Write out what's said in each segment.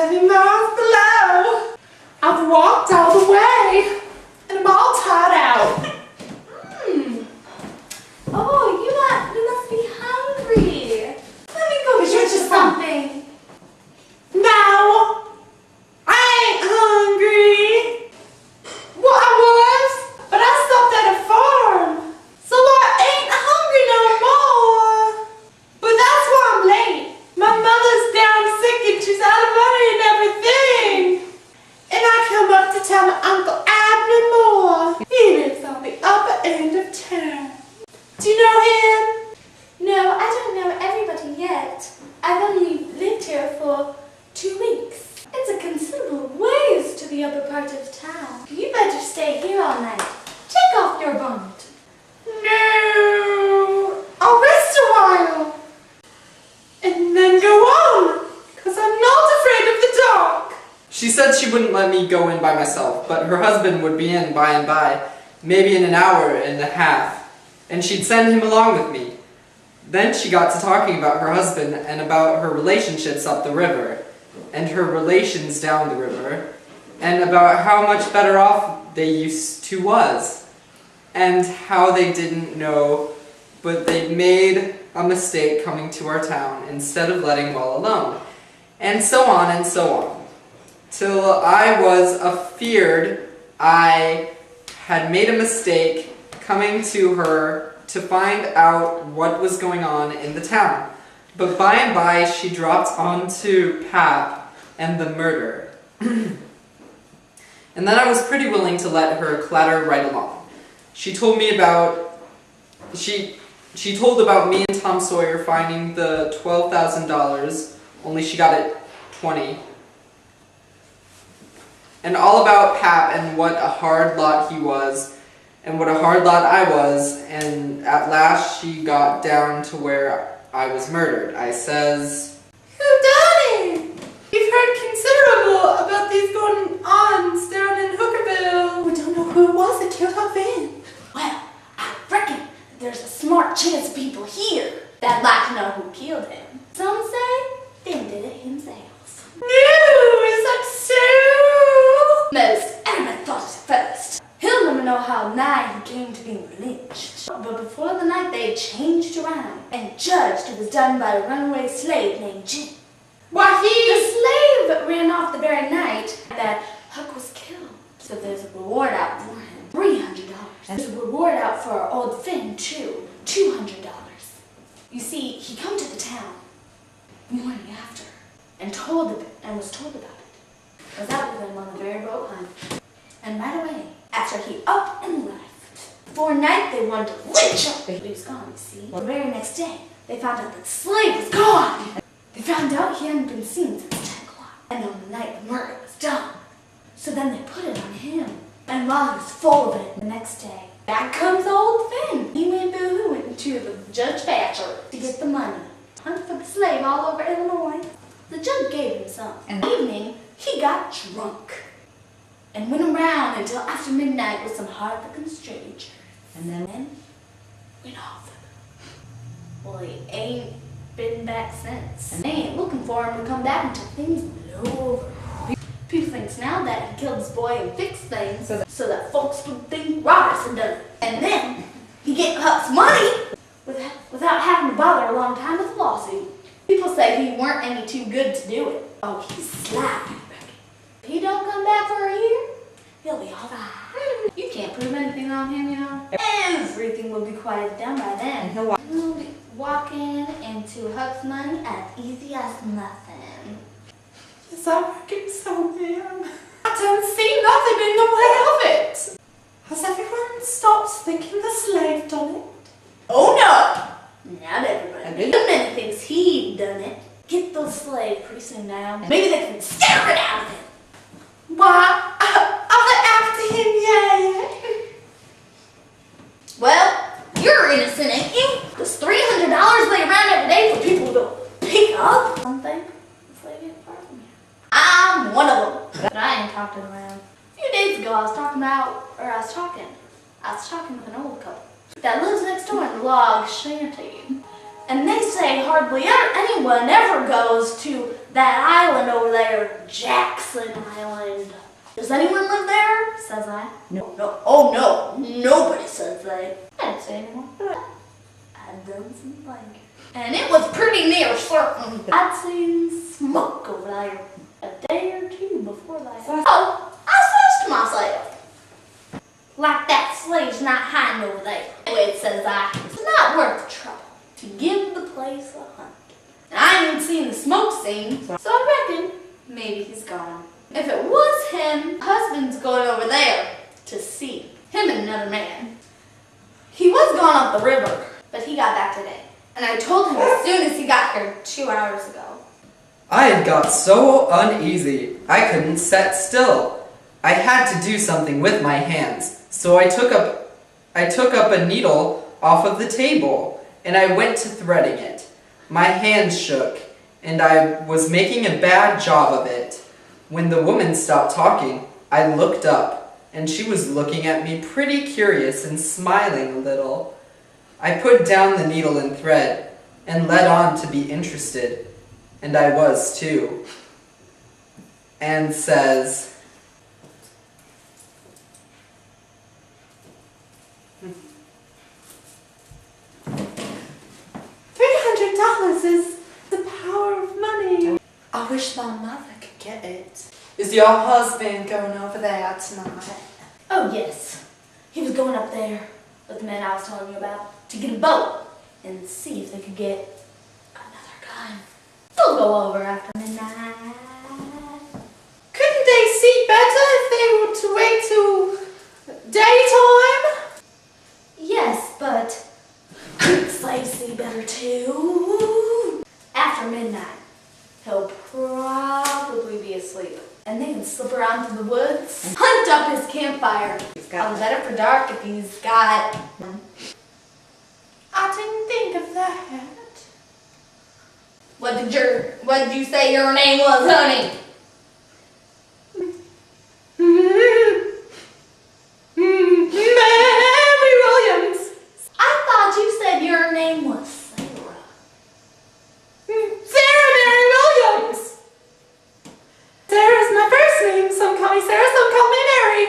7 miles below. I've walked all the way, and I'm all tired out. Oh, you must be hungry. Let me go get you something. No, I ain't hungry. Well, I was, but I stopped at a farm, so I ain't hungry no more. But that's why I'm late. My mother's down sick and she's out of money and everything. And I come up to tell my Uncle Abner Moore. He lives on the upper end of town. Do you know him? No, I don't know everybody yet. I've only lived here for 2 weeks. It's a considerable ways to the other part of town. You better stay here all night. Take off your bonnet. No, I'll rest a while. And then go on, because I'm not afraid of the dark. She said she wouldn't let me go in by myself, but her husband would be in by and by, maybe in an hour and a half, and she'd send him along with me. Then she got to talking about her husband and about her relationships up the river, and her relations down the river, and about how much better off they used to was, and how they didn't know, but they made a mistake coming to our town instead of letting well alone, and so on, till I was afeared I had made a mistake coming to her to find out what was going on in the town. But by and by she dropped onto Pap and the murder. And then I was pretty willing to let her clatter right along. She told about me and Tom Sawyer finding the $12,000, only she got it 20. And all about Pap and what a hard lot he was, and what a hard lot I was, and at last she got down to where I was murdered. I says, Who done it? We've heard considerable about these going-ons down in Hookerville. We don't know who it was that killed our Finn. Well, I reckon there's a smart chance of people here that'd like to know who killed him. Some say Finn did it himself. No, is that so? Most everybody thought it at first. He'll never know how nigh he came to being lynched. But before the night they changed around and judged it was done by a runaway slave named Jim. Why, The slave ran off the very night that Huck was killed. So there's a reward out for him, $300. And there's a reward out for our old Finn too, $200. You see, he come to the town morning after and was told about it. I was out with him on the very boat hunt. And right away, after he up and left, before night they wanted to lynch him. But he was gone, you see. Well, the very next day, they found out that the slave was gone. They found out he hadn't been seen since 10 o'clock. And on the night the murder was done. So then they put it on him. And while he was full of it the next day, back comes old Finn. He went boo-hooing into the Judge Thatcher to get the money. Hunted for the slave all over Illinois. The judge gave him some. And the evening, he got drunk and went around until after midnight with some hard-looking strange. And then went off. Well, he ain't been back since. And they ain't looking for him to come back until things blow over. People thinks now that he killed his boy and fixed things so that folks would think robbers had done it. And then he get Huck's money without having to bother a long time with a lawsuit. People say he weren't any too good to do it. Oh, he's sly. If he don't come back for a year, he'll be all right. You can't prove anything on him, you know. Everything will be quieted down by then. And he'll be walking into Huck's money as easy as nothing. Yes, I reckon so, ma'am. I don't see nothing in the way of it. Has everyone stopped thinking the slave done it? Oh no! Not everybody. The many thinks he done it. Get those slaves pretty soon now. Maybe they can scare it out of him. Why, are they after him yet? Well, you're innocent, ain't you? Does $300 lay around every day for people to pick up something? The slave ain't far from here. I'm one of them. But I ain't talking around. A few days ago I was talking with an old couple that lives next door in the log shanty. And they say hardly anyone ever goes to that island over there, Jackson Island. Does anyone live there? Says I. No. Oh no, nobody says that. I didn't say anyone. I'd done some thinking. And it was pretty near certain I'd seen smoke over there a day or two before that. So I says to myself, like that slave's not hiding over there. Anyway, says I, it's not worth the trouble to give the place a hunt. I ain't even seen the smoke scene, so I reckon maybe he's gone. If it was him, husband's going over there to see him and another man. He was gone up the river, but he got back today. And I told him as soon as he got here 2 hours ago. I had got so uneasy, I couldn't sit still. I had to do something with my hands, so I took up a needle off of the table, and I went to threading it. My hands shook, and I was making a bad job of it. When the woman stopped talking, I looked up, and she was looking at me pretty curious and smiling a little. I put down the needle and thread, and led on to be interested, and I was too. And says, $300 is the power of money. I wish my mother could get it. Is your husband going over there tonight? Oh yes, he was going up there with the man I was telling you about to get a boat and see if they could get another gun. They'll go over after midnight. Couldn't they see better if they were to wait till daytime? Yes, but slaves see better too. After midnight, he'll probably be asleep. And they can slip around to the woods, hunt up his campfire. I'll better for dark if he's got one. I didn't think of that. What did you say your name was, honey? Mary Williams. I thought you said your name was Sarah. Sarah Mary Williams. Sarah's my first name. Some call me Sarah, some call me Mary.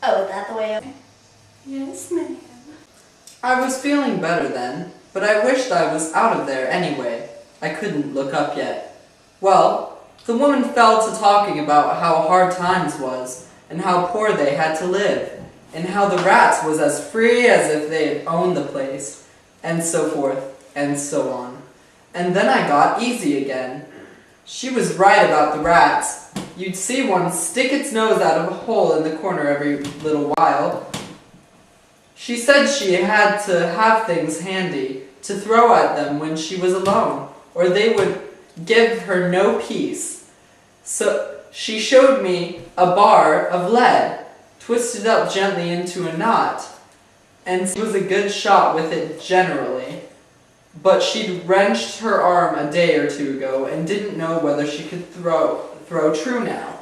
Oh, is that the way? Yes, ma'am. I was feeling better then, but I wished I was out of there anyway. I couldn't look up yet. Well, the woman fell to talking about how hard times was, and how poor they had to live, and how the rats was as free as if they had owned the place, and so forth, and so on. And then I got easy again. She was right about the rats. You'd see one stick its nose out of a hole in the corner every little while. She said she had to have things handy to throw at them when she was alone, or they would give her no peace. So she showed me a bar of lead, twisted up gently into a knot, and she was a good shot with it generally. But she'd wrenched her arm a day or two ago and didn't know whether she could throw true now.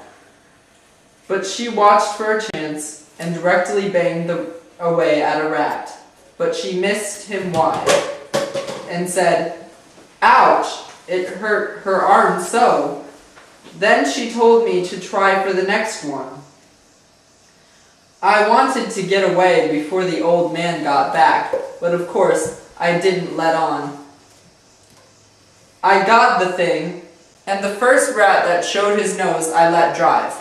But she watched for a chance and directly banged away at a rat. But she missed him wide and said, "Ouch, it hurt her arm so." Then she told me to try for the next one. I wanted to get away before the old man got back, but of course I didn't let on. I got the thing, and the first rat that showed his nose I let drive.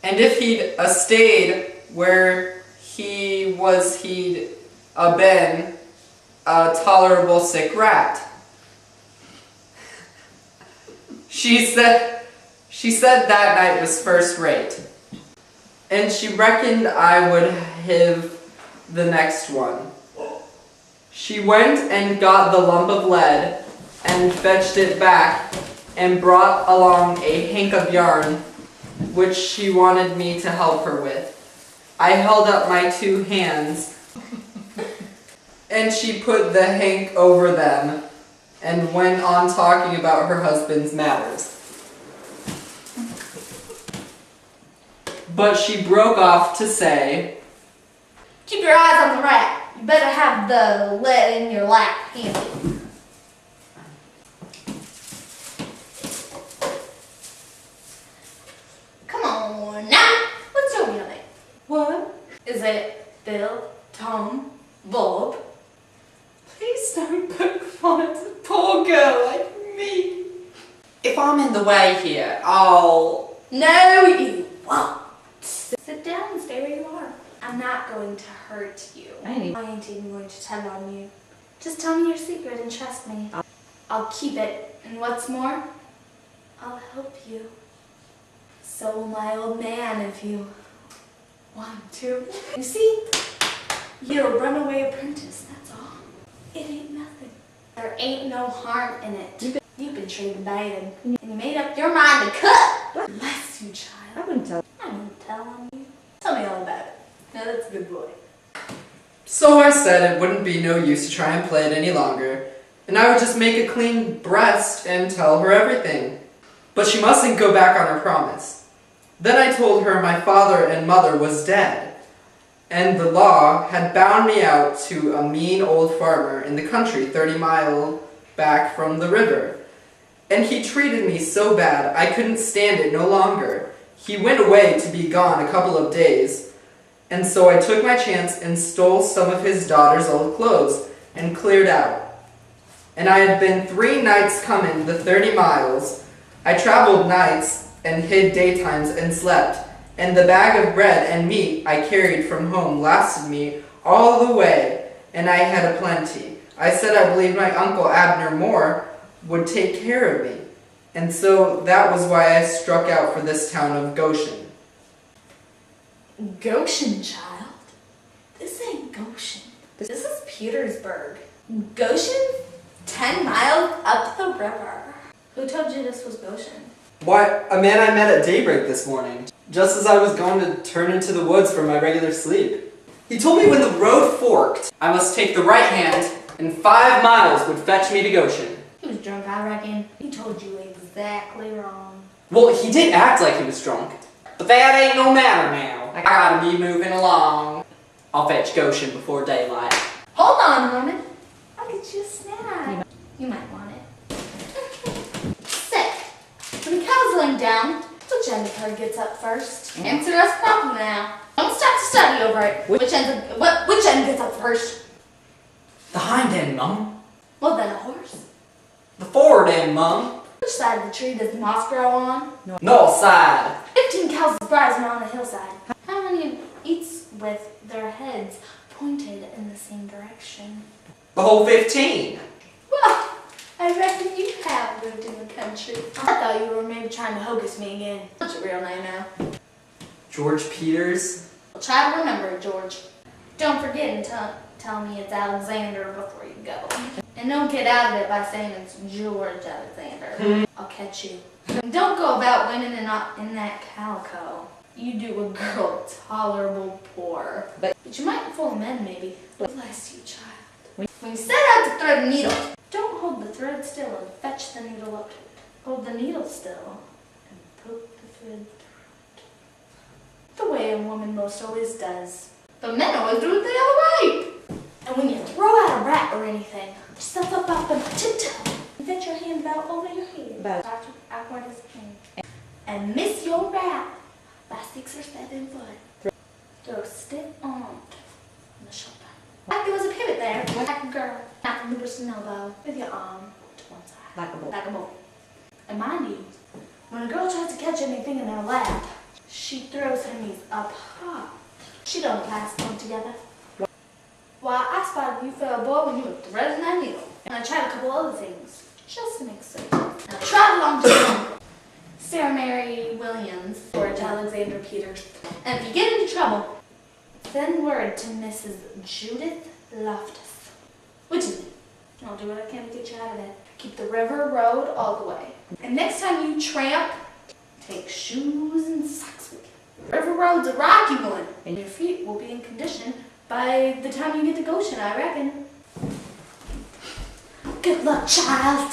And if he'd stayed where he was, he'd been a tolerable sick rat. She said that night was first rate, and she reckoned I would have the next one. She went and got the lump of lead and fetched it back and brought along a hank of yarn which she wanted me to help her with. I held up my 2 hands and she put the hank over them and went on talking about her husband's matters. But she broke off to say, Keep your eyes on the rat. You better have the lead in your lap handy. Come on now. What's your real name? What? Is it Bill, Tom, Bob? Please don't poke fun at a poor girl like me. If I'm in the way here, I'll... No, you won't. Sit down and stay where you are. I'm not going to hurt you. I ain't even going to tell on you. Just tell me your secret and trust me. I'll keep it. And what's more, I'll help you. So will my old man if you want to. You see, you're a runaway apprentice, that's all. It ain't nothing. There ain't no harm in it. You've been treated bad, and you made up your mind to cut. Bless you, child. I wouldn't tell. I won't tell on you. Tell me all about it. Now that's a good boy. So I said it wouldn't be no use to try and play it any longer, and I would just make a clean breast and tell her everything. But she mustn't go back on her promise. Then I told her my father and mother was dead, and the law had bound me out to a mean old farmer in the country 30 miles back from the river. And he treated me so bad I couldn't stand it no longer. He went away to be gone a couple of days, and so I took my chance and stole some of his daughter's old clothes and cleared out. And I had been 3 nights coming the 30 miles. I traveled nights and hid daytimes and slept, and the bag of bread and meat I carried from home lasted me all the way, and I had a plenty. I said I believed my Uncle Abner Moore would take care of me, and so that was why I struck out for this town of Goshen. Goshen, child? This ain't Goshen. This is Petersburg. Goshen? 10 miles up the river. Who told you this was Goshen? Why, a man I met at daybreak this morning, just as I was going to turn into the woods for my regular sleep. He told me when the road forked, I must take the right hand, and 5 miles would fetch me to Goshen. He was drunk, I reckon. He told you exactly wrong. Well, he did act like he was drunk. But that ain't no matter now. I gotta be moving along. I'll fetch Goshen before daylight. Hold on a moment. I'll get you a snack. You might want it. Sit. When the cow's laying down, which end of her gets up first? Answer us properly now. Don't stop to study over it. Which end gets up first? The hind end, Mum. Well, then a horse. The forward end, Mum. Which side of the tree does moss grow on? North side. 15 cows browsing on a hillside. How many eats with their heads pointed in the same direction? The whole 15. Well, I reckon you have lived in the country. I thought you were maybe trying to hocus me again. What's your real name now? George Peters. Well, try to remember it, George. Don't forget and tell me it's Alexander before you go. And don't get out of it by saying it's George Alexander. I'll catch you. And don't go about winning in that calico. You do a girl tolerable poor. But you might fool men, maybe. Bless you, child. When you set out to thread a needle, don't hold the thread still and fetch the needle up to it. Hold the needle still and poke the thread through it. The way a woman most always does. But men always do it the other way. And when you throw out a rat or anything, step up on tiptoe and fit your hand about over your head. Outward as you can. And miss your rat by 6 or 7 foot. Throw stiff arm on the shoulder. Like there was a pivot there, like a girl. Not from the wrist and elbow, with your arm to one side. Like a bowl. And mind you, when a girl tries to catch anything in her lap, she throws her knees up high. She don't clasp them together. Why, I spotted you for a boy when you were threading that needle. And I tried a couple other things, just to make certain. Now try along to the Sarah Mary Williams, George Alexander Peters. And if you get into trouble, send word to Mrs. Judith Loftus. Which is me. I'll do what I can to get you out of it. Keep the river road all the way. And next time you tramp, take shoes and socks with you. River road's a rocky one, and your feet will be in condition by the time you get to Goshen, I reckon. Good luck, child.